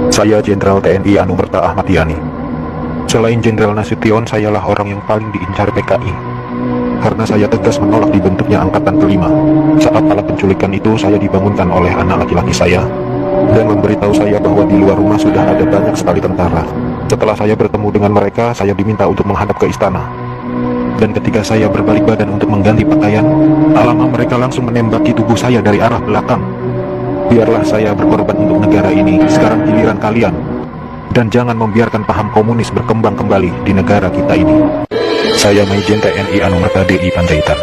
Saya Jenderal TNI Anumerta Ahmad Yani. Selain Jenderal Nasution, sayalah orang yang paling diincar PKI. Karena saya tegas menolak dibentuknya Angkatan Kelima. Saat malam penculikan itu, saya dibangunkan oleh anak laki-laki saya dan memberitahu saya bahwa di luar rumah sudah ada banyak sekali tentara. Setelah saya bertemu dengan mereka, saya diminta untuk menghadap ke istana. Dan ketika saya berbalik badan untuk mengganti pakaian, alamak, mereka langsung menembaki tubuh saya dari arah belakang. Biarlah saya berkorban untuk negara ini, sekarang giliran kalian. Dan jangan membiarkan paham komunis berkembang kembali di negara kita ini. Saya Maijen TNI Anumerta DI Panjaitan.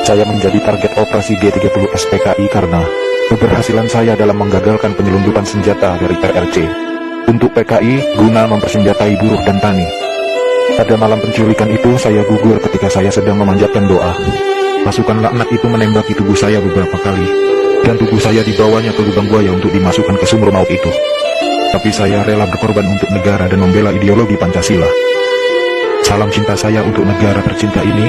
Saya menjadi target operasi G30 SPKI karena keberhasilan saya dalam menggagalkan penyelundupan senjata dari RRC untuk PKI guna mempersenjatai buruh dan tani. Pada malam penculikan itu, saya gugur ketika saya sedang memanjatkan doa. Pasukan laknat itu menembaki tubuh saya beberapa kali, dan tubuh saya dibawanya ke lubang buaya untuk dimasukkan ke sumur maut itu. Tapi saya rela berkorban untuk negara dan membela ideologi Pancasila. Salam cinta saya untuk negara tercinta ini,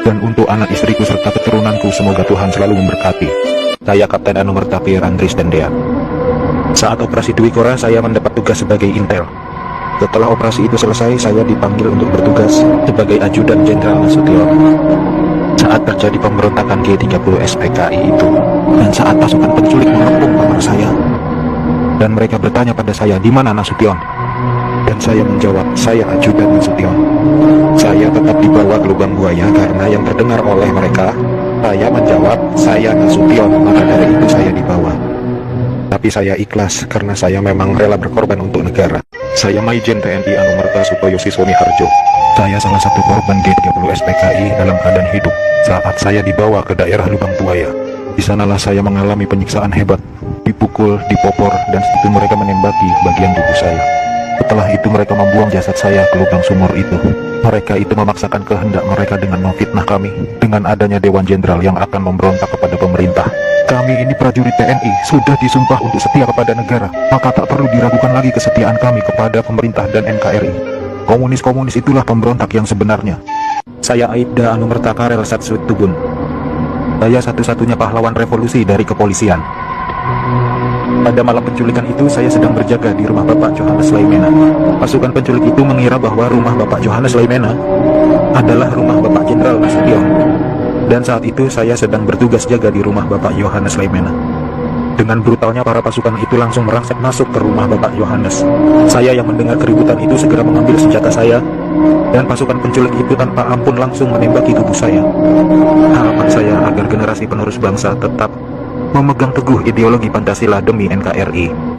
dan untuk anak istriku serta keturunanku, semoga Tuhan selalu memberkati. Saya Kapten Anumerta Pierre Andries Dendean. Saat operasi Dwi Kora, saya mendapat tugas sebagai intel. Setelah operasi itu selesai, saya dipanggil untuk bertugas sebagai ajudan Jenderal Nasution. Saat terjadi pemberontakan G30 SPKI itu, dan saat pasukan penculik mengepung kamar saya, dan mereka bertanya pada saya, di mana Nasution? Dan saya menjawab, saya ajudan Nasution. Saya tetap dibawa ke lubang buaya karena yang terdengar oleh mereka. Saya menjawab, saya Nasution, maka dari itu saya dibawa. Tapi saya ikhlas karena saya memang rela berkorban untuk negara. Saya Maijen TNI Anumerta Sutoyo Siswoni Harjo. Saya salah satu korban G30 SPKI dalam keadaan hidup saat saya dibawa ke daerah lubang buaya. Di sanalah saya mengalami penyiksaan hebat, dipukul, dipopor, dan setelah mereka menembaki bagian tubuh saya. Setelah itu mereka membuang jasad saya ke lubang sumur itu. Mereka itu memaksakan kehendak mereka dengan memfitnah kami dengan adanya Dewan Jenderal yang akan memberontak kepada pemerintah. Kami ini prajurit TNI, sudah disumpah untuk setia kepada negara, maka tak perlu diragukan lagi kesetiaan kami kepada pemerintah dan NKRI. Komunis-komunis itulah pemberontak yang sebenarnya. Saya Aibda Anumerta Karel Satswit Tubun. Saya satu-satunya pahlawan revolusi dari kepolisian. Pada malam penculikan itu, saya sedang berjaga di rumah Bapak Johannes Laimena. Pasukan penculik itu mengira bahwa rumah Bapak Johannes Laimena adalah rumah Bapak Jenderal Nasution. Dan saat itu saya sedang bertugas jaga di rumah Bapak Johannes Laimena. Dengan brutalnya para pasukan itu langsung merangsek masuk ke rumah Bapak Johannes. Saya yang mendengar keributan itu segera mengambil senjata saya, dan pasukan penculik itu tanpa ampun langsung menembaki tubuh saya. Harapan saya agar generasi penerus bangsa tetap memegang teguh ideologi Pancasila demi NKRI.